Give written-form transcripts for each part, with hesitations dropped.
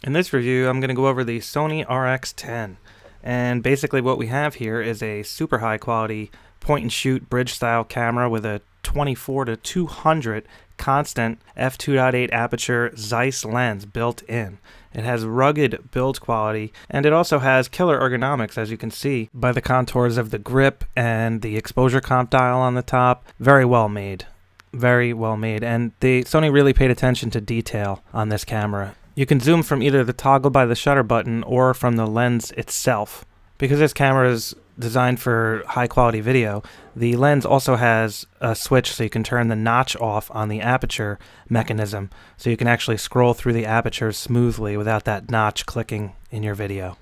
In this review, I'm going to go over the Sony RX10. And basically what we have here is a super high quality point and shoot bridge style camera with a 24 to 200 constant f2.8 aperture Zeiss lens built in. It has rugged build quality, and it also has killer ergonomics, as you can see by the contours of the grip and the exposure comp dial on the top. Very well made. Very well made, and Sony really paid attention to detail on this camera. You can zoom from either the toggle by the shutter button or from the lens itself. Because this camera is designed for high quality video, the lens also has a switch so you can turn the notch off on the aperture mechanism, so you can actually scroll through the aperture smoothly without that notch clicking in your video.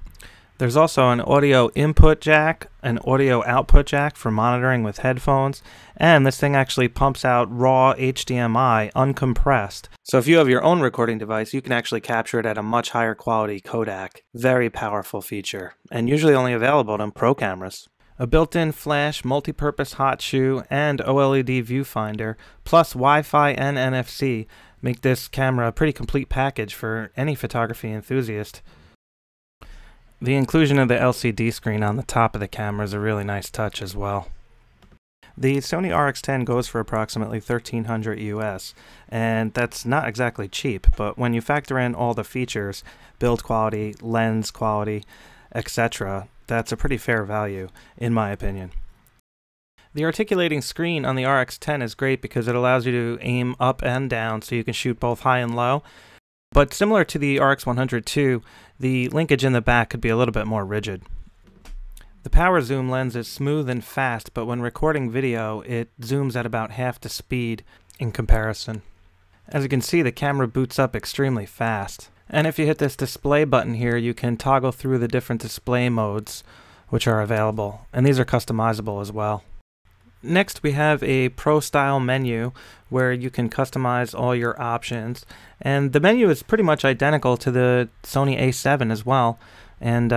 There's also an audio input jack, an audio output jack for monitoring with headphones, and this thing actually pumps out raw HDMI uncompressed. So if you have your own recording device, you can actually capture it at a much higher quality codec. Very powerful feature, and usually only available on pro cameras. A built-in flash, multi-purpose hot shoe, and OLED viewfinder, plus Wi-Fi and NFC make this camera a pretty complete package for any photography enthusiast. The inclusion of the LCD screen on the top of the camera is a really nice touch as well. The Sony RX10 goes for approximately $1,300 US, and that's not exactly cheap, but when you factor in all the features, build quality, lens quality, etc., that's a pretty fair value, in my opinion. The articulating screen on the RX10 is great because it allows you to aim up and down so you can shoot both high and low. But similar to the RX102, the linkage in the back could be a little bit more rigid. The power zoom lens is smooth and fast, but when recording video, it zooms at about half the speed in comparison. As you can see, the camera boots up extremely fast. And if you hit this display button here, you can toggle through the different display modes which are available, and these are customizable as well. Next, we have a Pro Style menu where you can customize all your options, and the menu is pretty much identical to the Sony A7 as well. And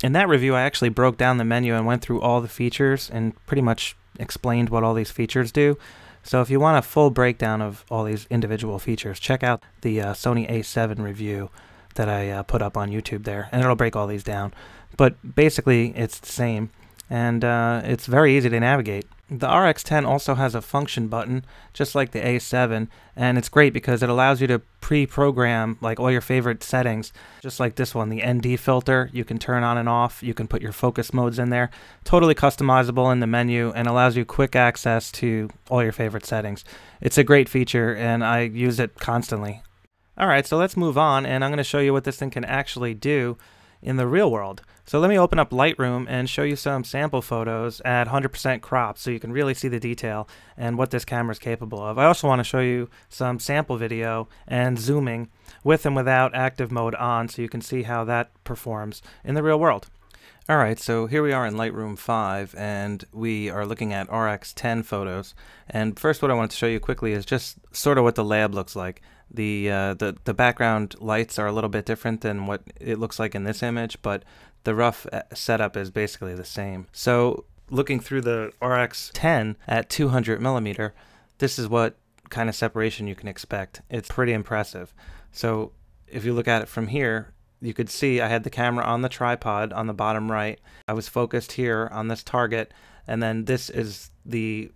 in that review, I actually broke down the menu and went through all the features and pretty much explained what all these features do. So if you want a full breakdown of all these individual features, check out the Sony A7 review that I put up on YouTube there, and it'll break all these down. But basically, it's the same, and it's very easy to navigate. The RX10 also has a function button, just like the A7, and it's great because it allows you to pre-program like all your favorite settings, just like this one, the ND filter. You can turn on and off, you can put your focus modes in there, totally customizable in the menu, and allows you quick access to all your favorite settings. It's a great feature, and I use it constantly. Alright, so let's move on, and I'm going to show you what this thing can actually do in the real world. So let me open up Lightroom and show you some sample photos at 100% crop so you can really see the detail and what this camera is capable of. I also want to show you some sample video and zooming with and without active mode on so you can see how that performs in the real world. Alright, so here we are in Lightroom 5 and we are looking at RX10 photos. And first what I want to show you quickly is just sort of what the lab looks like. The background lights are a little bit different than what it looks like in this image, but the rough setup is basically the same. So looking through the RX10 at 200mm, this is what kind of separation you can expect. It's pretty impressive. So if you look at it from here, you could see I had the camera on the tripod on the bottom right. I was focused here on this target, and then this is the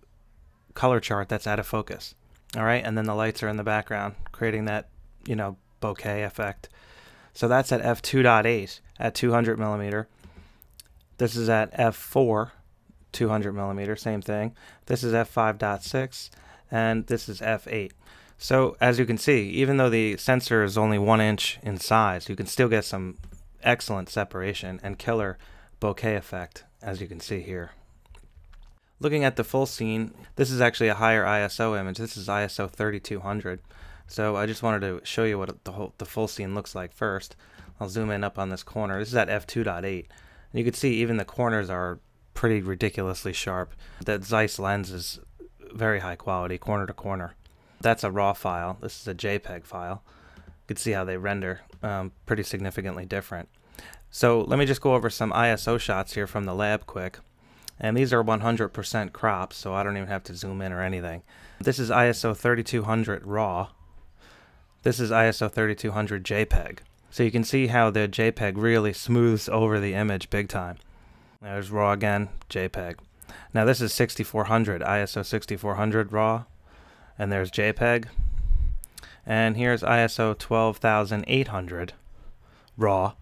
color chart that's out of focus. All right, and then the lights are in the background, creating that, you know, bokeh effect. So that's at f2.8 at 200mm. This is at f4, 200mm, same thing. This is f5.6, and this is f8. So as you can see, even though the sensor is only 1 inch in size, you can still get some excellent separation and killer bokeh effect, as you can see here. Looking at the full scene, this is actually a higher ISO image. This is ISO 3200. So I just wanted to show you what the full scene looks like first. I'll zoom in up on this corner. This is at f2.8. And you can see even the corners are pretty ridiculously sharp. That Zeiss lens is very high quality, corner to corner. That's a RAW file. This is a JPEG file. You can see how they render pretty significantly different. So let me just go over some ISO shots here from the lab quick. And these are 100% cropped, so I don't even have to zoom in or anything. This is ISO 3200 RAW. This is ISO 3200 JPEG. So you can see how the JPEG really smooths over the image big time. There's RAW again, JPEG. Now this is 6400, ISO 6400 RAW, and there's JPEG. And here's ISO 12800 RAW,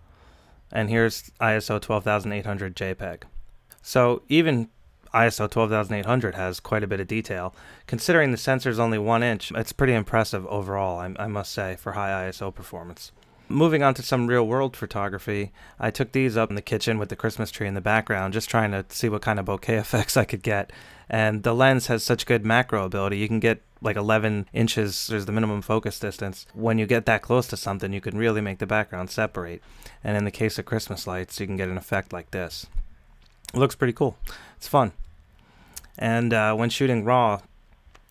and here's ISO 12800 JPEG. So even ISO 12800 has quite a bit of detail. Considering the sensor's only 1 inch, it's pretty impressive overall, I must say, for high ISO performance. Moving on to some real-world photography, I took these up in the kitchen with the Christmas tree in the background, just trying to see what kind of bokeh effects I could get. And the lens has such good macro ability. You can get like 11 inches, there's the minimum focus distance. When you get that close to something, you can really make the background separate. And in the case of Christmas lights, you can get an effect like this. It looks pretty cool. It's fun. And when shooting RAW,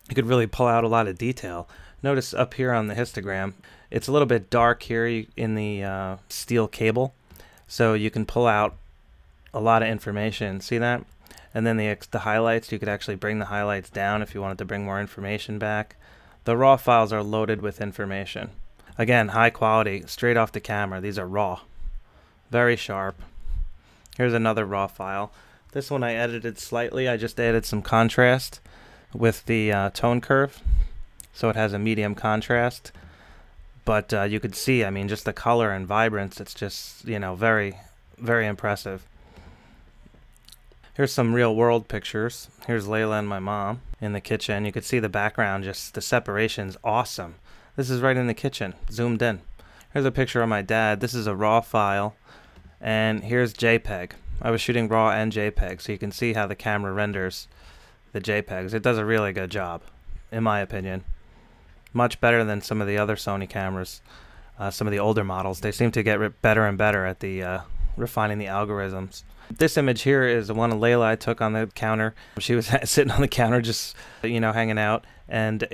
you could really pull out a lot of detail. Notice up here on the histogram, it's a little bit dark here in the steel cable, so you can pull out a lot of information. See that? And then the highlights, you could actually bring the highlights down if you wanted to bring more information back. The RAW files are loaded with information. Again, high quality, straight off the camera. These are RAW. Very sharp. Here's another RAW file. This one I edited slightly. I just added some contrast with the tone curve, so it has a medium contrast. But you could see, I mean, just the color and vibrance, it's just, you know, very, very impressive. Here's some real world pictures. Here's Layla and my mom in the kitchen. You could see the background, just the separation's awesome. This is right in the kitchen, zoomed in. Here's a picture of my dad. This is a RAW file, and here's JPEG. I was shooting RAW and JPEG, so you can see how the camera renders the JPEGs. It does a really good job, in my opinion. Much better than some of the other Sony cameras, some of the older models. They seem to get better and better at the refining the algorithms. This image here is the one of Layla I took on the counter. She was sitting on the counter just, you know, hanging out, and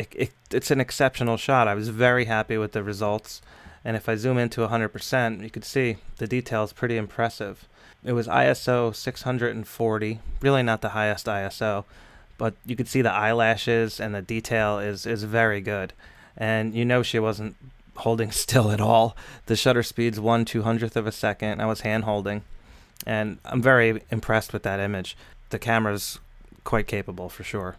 it's an exceptional shot. I was very happy with the results, and if I zoom into 100%, you could see the detail is pretty impressive. It was ISO 640, really not the highest ISO, but you could see the eyelashes and the detail is very good. And you know she wasn't holding still at all. The shutter speed's 1/200th of a second. I was hand holding, and I'm very impressed with that image. The camera's quite capable for sure.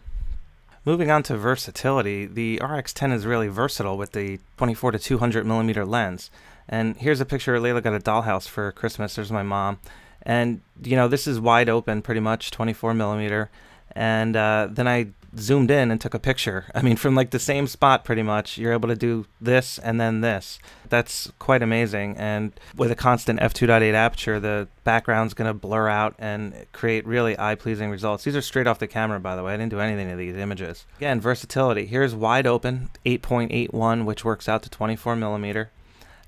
Moving on to versatility, the RX10 is really versatile with the 24 to 200 millimeter lens. And here's a picture. Layla got a dollhouse for Christmas. There's my mom. And you know, this is wide open, pretty much 24 millimeter. And then I zoomed in and took a picture. I mean, from like the same spot pretty much, you're able to do this and then this. That's quite amazing. And with a constant f2.8 aperture, the background's going to blur out and create really eye-pleasing results. These are straight off the camera, by the way. I didn't do anything to these images. Again, versatility. Here's wide open, 8.81, which works out to 24 millimeter.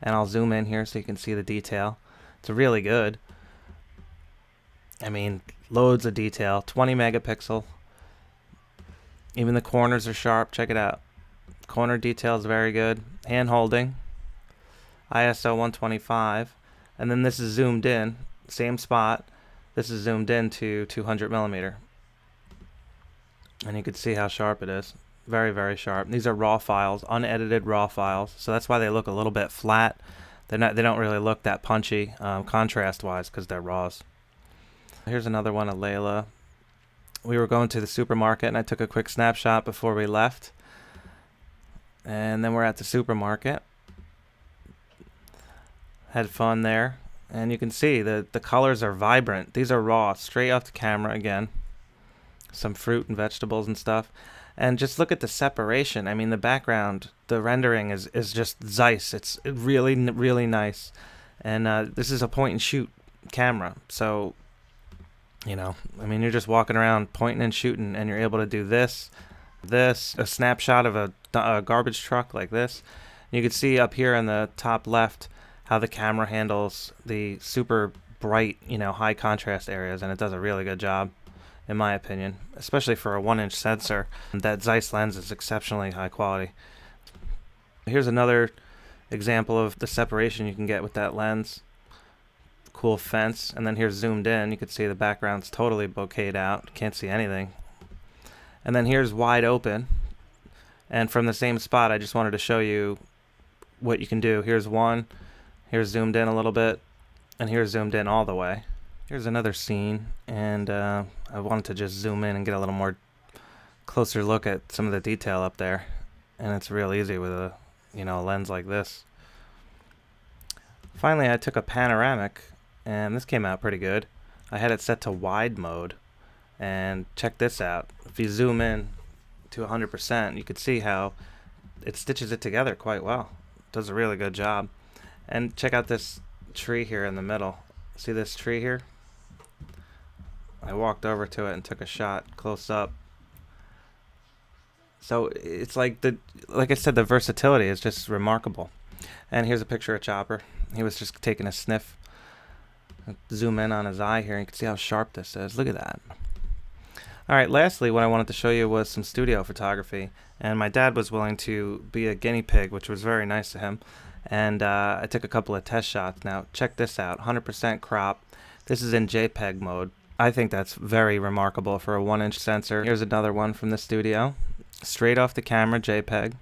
And I'll zoom in here so you can see the detail. It's really good. I mean, loads of detail, 20 megapixel. Even the corners are sharp. Check it out. Corner detail is very good. Hand holding. ISO 125. And then this is zoomed in. Same spot. This is zoomed in to 200 millimeter. And you can see how sharp it is. Very, very sharp. These are RAW files, unedited RAW files. So that's why they look a little bit flat. They don't really look that punchy contrast-wise because they're RAWs. Here's another one of Layla. We were going to the supermarket and I took a quick snapshot before we left. And then we're at the supermarket. Had fun there. And you can see the colors are vibrant. These are raw, straight off the camera again. Some fruit and vegetables and stuff. And just look at the separation. I mean, the background, the rendering is just Zeiss. It's really, really nice. And this is a point and shoot camera. So, you know, I mean, you're just walking around pointing and shooting, and you're able to do this, a snapshot of a garbage truck like this. You can see up here in the top left how the camera handles the super bright, you know, high contrast areas, and it does a really good job, in my opinion, especially for a 1-inch sensor. That Zeiss lens is exceptionally high quality. Here's another example of the separation you can get with that lens. Cool fence, and then here's zoomed in. You can see the background's totally bokeh'd out. Can't see anything. And then here's wide open, and from the same spot I just wanted to show you what you can do. Here's one, Here's zoomed in a little bit, and here's zoomed in all the way. Here's another scene, and I wanted to just zoom in and get a little more closer look at some of the detail up there, and it's real easy with a a lens like this. Finally, I took a panoramic, and this came out pretty good. I had it set to wide mode, and check this out. If you zoom in to 100%, you can see how it stitches it together quite well. It does a really good job. And check out this tree here in the middle. See this tree here? I walked over to it and took a shot close up. So it's like I said, the versatility is just remarkable. And here's a picture of Chopper. He was just taking a sniff. Zoom in on his eye here, and you can see how sharp this is. Look at that. Alright, lastly, what I wanted to show you was some studio photography. And my dad was willing to be a guinea pig, which was very nice of him. And I took a couple of test shots. Now, check this out. 100% crop. This is in JPEG mode. I think that's very remarkable for a 1-inch sensor. Here's another one from the studio. Straight off the camera, JPEG.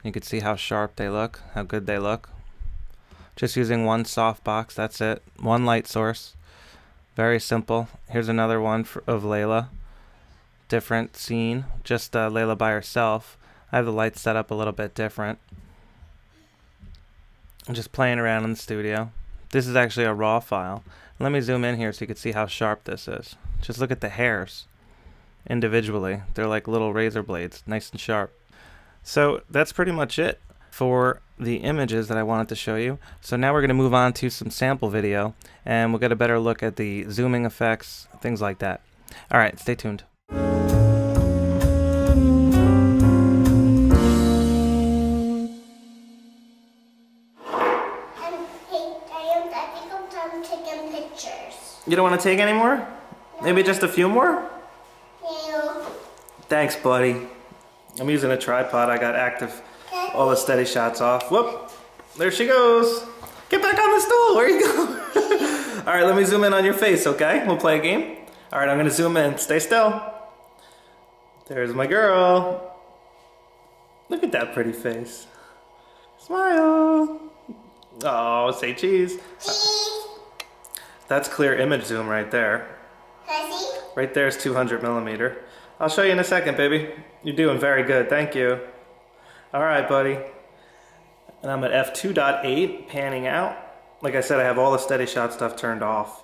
You can see how sharp they look, how good they look. Just using one softbox, that's it. One light source. Very simple. Here's another one of Layla. Different scene. Just Layla by herself. I have the lights set up a little bit different. I'm just playing around in the studio. This is actually a raw file. Let me zoom in here so you can see how sharp this is. Just look at the hairs individually. They're like little razor blades, nice and sharp. So that's pretty much it for the images that I wanted to show you. So now we're going to move on to some sample video, and we'll get a better look at the zooming effects, things like that. Alright, stay tuned. You don't want to take any more? No. Maybe just a few more? Yeah. Thanks, buddy. I'm using a tripod. I got active, all the steady shots off. Whoop! There she goes. Get back on the stool. Where you go? All right, let me zoom in on your face, okay? We'll play a game. All right, I'm gonna zoom in. Stay still. There's my girl. Look at that pretty face. Smile. Oh, say cheese. Cheese. That's clear image zoom right there. Right there is 200mm. I'll show you in a second, baby. You're doing very good, thank you. Alright, buddy. And I'm at f2.8, panning out. Like I said, I have all the steady shot stuff turned off.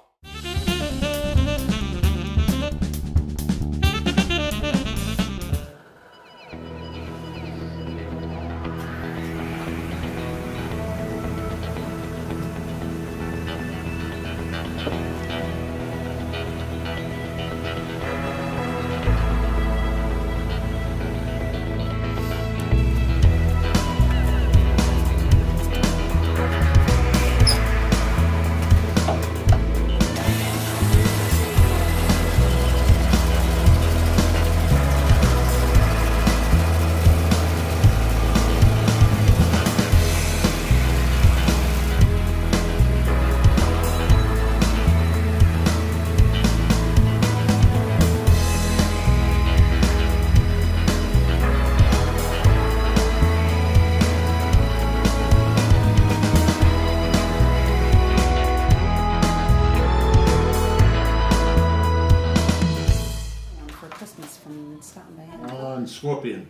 Scorpion.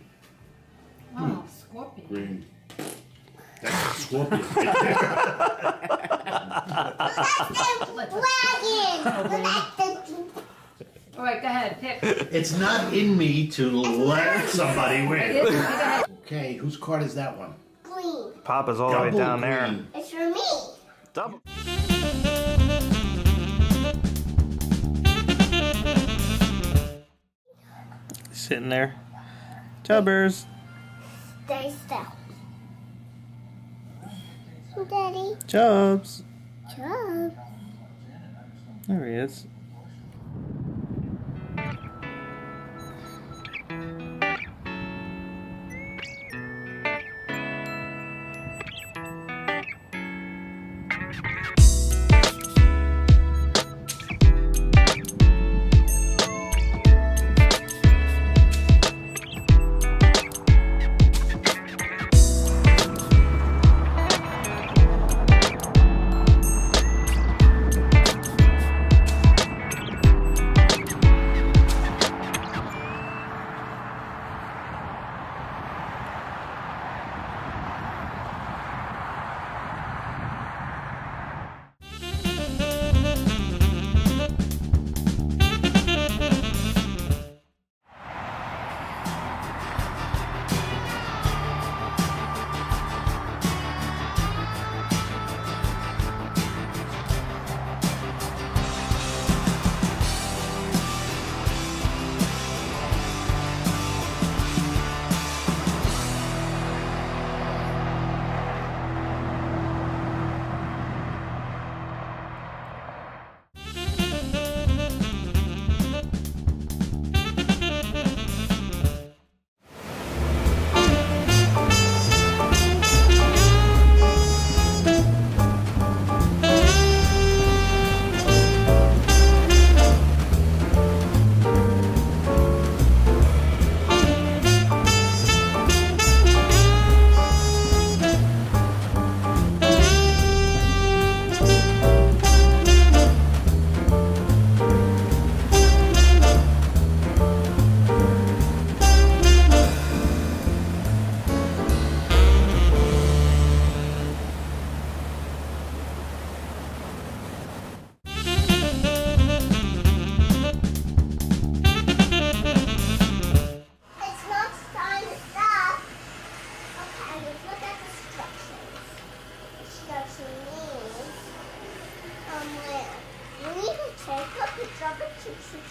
Oh, scorpion. Green. That's a scorpion right there. All right, go ahead, pick. It's not in me to let somebody win. Okay, whose card is that one? Green. Papa's all the way down there. Green. It's for me. Double. Sitting there. Chubbers. Stay still. Daddy. Chubbs. Chubb. There he is.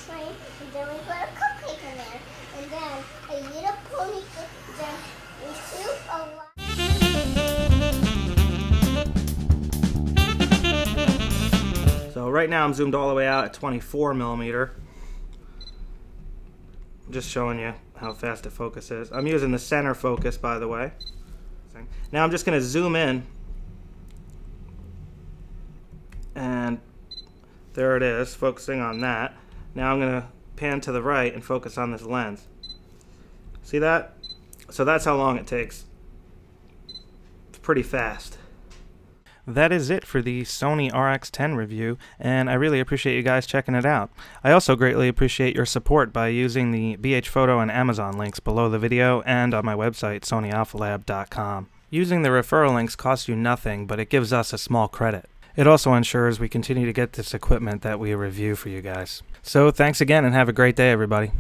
train, and then we put a cupcake in there, and then a little pony, then we soup a lot. So right now I'm zoomed all the way out at 24 millimeter. Just showing you how fast the focus is. I'm using the center focus, by the way. Now I'm just going to zoom in, and there it is, focusing on that. Now I'm going to pan to the right and focus on this lens. See that? So that's how long it takes. It's pretty fast. That is it for the Sony RX10 review, and I really appreciate you guys checking it out. I also greatly appreciate your support by using the BH Photo and Amazon links below the video and on my website, sonyalphalab.com. Using the referral links costs you nothing, but it gives us a small credit. It also ensures we continue to get this equipment that we review for you guys. So thanks again, and have a great day, everybody.